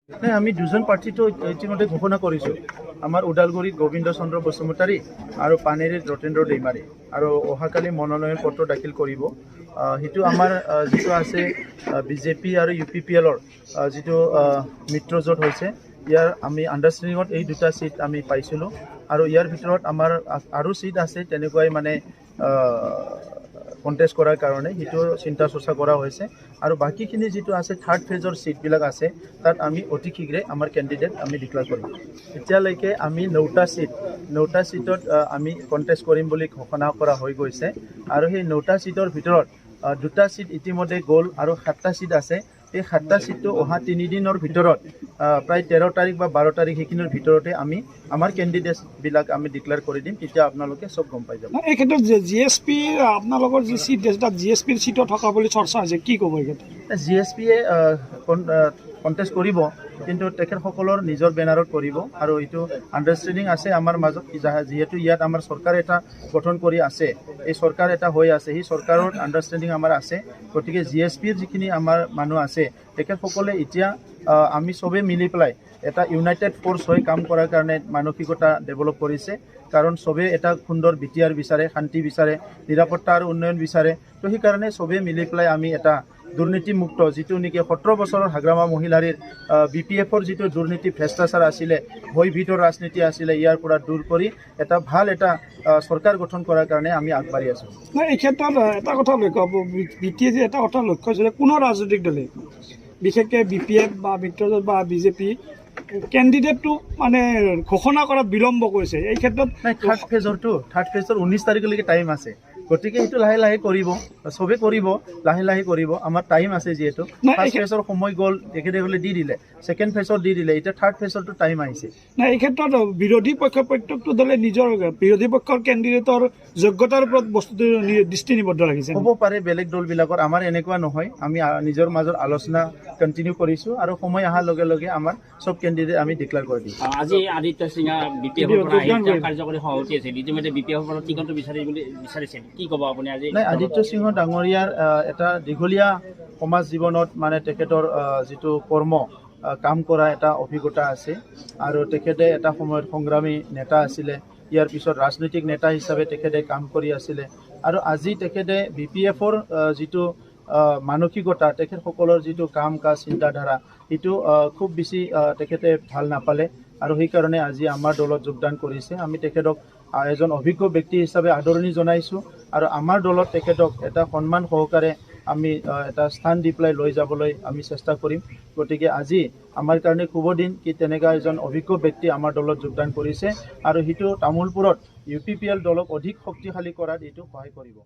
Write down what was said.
নাই আমি দুজন প্ৰাৰ্থীটো ইতিমধ্যে ঘোষণা কৰিছোঁ। আমাৰ ওদালগুৰিত গোবিন্দ চন্দ্ৰ বসুমতাৰী আৰু পানেৰীত ৰতেন্দ্ৰ দৈমাৰী আৰু অহাকালি মনোনয়ন পত্ৰ দাখিল কৰিব। সেইটো আমাৰ যিটো আছে বিজেপি আৰু UPPLৰ যিটো মিত্ৰজোঁট হৈছে ইয়াৰ আমি আণ্ডাৰষ্টেণ্ডিঙত এই দুটা সিট আমি পাইছিলোঁ আৰু ইয়াৰ ভিতৰত আমাৰ আৰু সিট আছে তেনেকুৱাই মানে কণ্টেষ্ট কৰাৰ কাৰণে সেইটো চিন্তা চৰ্চা কৰা হৈছে আৰু বাকীখিনি যিটো আছে থাৰ্ড ফেজৰ সিটবিলাক আছে তাত আমি অতি শীঘ্ৰে আমাৰ কেণ্ডিডেট আমি ডিক্লেয়াৰ কৰিম। এতিয়ালৈকে আমি 9টা সিটত আমি কণ্টেষ্ট কৰিম বুলি ঘোষণা কৰা হৈ গৈছে আৰু সেই 9টা সিটৰ ভিতৰত 2টা সিট ইতিমধ্যে গ'ল আৰু 7টা সিট আছে। এই 7টা সিটটো অহা 3 দিনৰ ভিতৰত প্ৰায় 13 তাৰিখ বা 12 তাৰিখ সেইখিনিৰ ভিতৰতে আমি আমাৰ কেণ্ডিডেটবিলাক আমি ডিক্লেয়াৰ কৰি দিম। তেতিয়া আপোনালোকে চব গম পাই যাব। এই ক্ষেত্ৰত GSP আপোনালোকৰ যি সিট তাত GSPৰ সিটো থকা বুলি চৰ্চা হৈছে, কি ক'ব এই ক্ষেত্ৰত? GSPয়ে কণ্টেষ্ট কৰিব, কিন্তু তেখেতসকলৰ নিজৰ বেনাৰত কৰিব আৰু এইটো আণ্ডাৰষ্টেণ্ডিং আছে আমাৰ মাজত। যিহেতু ইয়াত আমাৰ চৰকাৰ এটা গঠন কৰি আছে, এই চৰকাৰ এটা হৈ আছে, সেই চৰকাৰৰ আণ্ডাৰষ্টেণ্ডিং আমাৰ আছে। গতিকে GSPৰ যিখিনি আমাৰ মানুহ আছে তেখেতসকলে এতিয়া আমি চবেই মিলি পেলাই এটা ইউনাইটেড ফ'ৰ্চ হৈ কাম কৰাৰ কাৰণে মানসিকতা ডেভেলপ কৰিছে। কাৰণ চবেই এটা সুন্দৰ BTR বিচাৰে, শান্তি বিচাৰে, নিৰাপত্তা আৰু উন্নয়ন বিচাৰে। তো সেইকাৰণে চবেই মিলি পেলাই আমি এটা দুৰ্নীতিমুক্ত যিটো নেকি 17 বছৰৰ হাগ্ৰামা মহিলাৰ BPFৰ যিটো দুৰ্নীতি ভ্ৰষ্টাচাৰ আছিলে, ভয়ভীতৰ ৰাজনীতি আছিলে, ইয়াৰ পৰা দূৰ কৰি এটা ভাল এটা চৰকাৰ গঠন কৰাৰ কাৰণে আমি আগবাঢ়ি আছোঁ। এই ক্ষেত্ৰত এটা কথা লক্ষ্য BTA যে এটা কথা লক্ষ্য হৈছিলে, কোনো ৰাজনৈতিক দলে বিশেষকৈ BPF বা মিত্ৰজোঁট বা BJP কেণ্ডিডেটটো মানে ঘোষণা কৰাত বিলম্ব কৰিছে। এই ক্ষেত্ৰত থাৰ্ড ফেজৰ 19 তাৰিখলৈকে টাইম আছে। গতিকে সেইটো লাহে লাহে কৰিব, চবেই কৰিব, লাহে লাহে কৰিব। আমাৰ টাইম আছে যিহেতু। ফাৰ্ষ্ট ফেজৰ সময় গ'ল, তেখেতসকলে দি দিলে, ছেকেণ্ড ফেজত দি দিলে, এতিয়া থাৰ্ড ফেজৰটো টাইম আহিছে। নাই, এই ক্ষেত্ৰত বিৰোধী পক্ষৰ প্ৰত্যেকটো দলে নিজৰ বিৰোধী পক্ষৰ কেণ্ডিডেটৰ যোগ্যতাৰ ওপৰত বস্তুটো দৃষ্টি নিবদ্ধ ৰাখিছে। হ'ব পাৰে বেলেগ দলবিলাকৰ, আমাৰ এনেকুৱা নহয়। আমি নিজৰ মাজত আলোচনা কণ্টিনিউ কৰিছোঁ আৰু সময় অহাৰ লগে লগে আমাৰ চব কেণ্ডিডেট আমি ডিক্লেয়াৰ কৰি দিম। আজি আদিত্য সিঙে BPFৰ পৰা কাৰ্যকৰী সভাপতি আছিল, ইতিমধ্যে BPFৰ পৰা টিকটটো বিচাৰিছে, কি ক'ব আপুনি আজি? নাই, আদিত্য সিংহ ডাঙৰীয়াৰ এটা দীঘলীয়া সমাজ জীৱনত মানে তেখেতৰ যিটো কাম কৰা এটা অভিজ্ঞতা আছে আৰু তেখেতে এটা সময়ত সংগ্ৰামী নেতা আছিলে। ইয়াৰ পিছত ৰাজনৈতিক নেতা হিচাপে তেখেতে কাম কৰি আছিলে আৰু আজি তেখেতে BPFৰ যিটো মানসিকতা, তেখেতসকলৰ যিটো কাম কাজ চিন্তাধাৰা, সেইটো খুব বেছি তেখেতে ভাল নাপালে আৰু সেইকাৰণে আজি আমাৰ দলত যোগদান কৰিছে। আমি তেখেতক এজন অভিজ্ঞ ব্যক্তি হিচাপে আদৰণি জনাইছোঁ আৰু আমাৰ দলত তেখেতক এটা সন্মান সহকাৰে আমি এটা স্থান দি পেলাই লৈ যাবলৈ আমি চেষ্টা কৰিম। গতিকে আজি আমাৰ কাৰণে শুভ দিন কি তেনেকুৱা এজন অভিজ্ঞ ব্যক্তি আমাৰ দলত যোগদান কৰিছে আৰু সেইটো তামোলপুৰত UPPL দলক অধিক শক্তিশালী কৰাত এইটো সহায় কৰিব।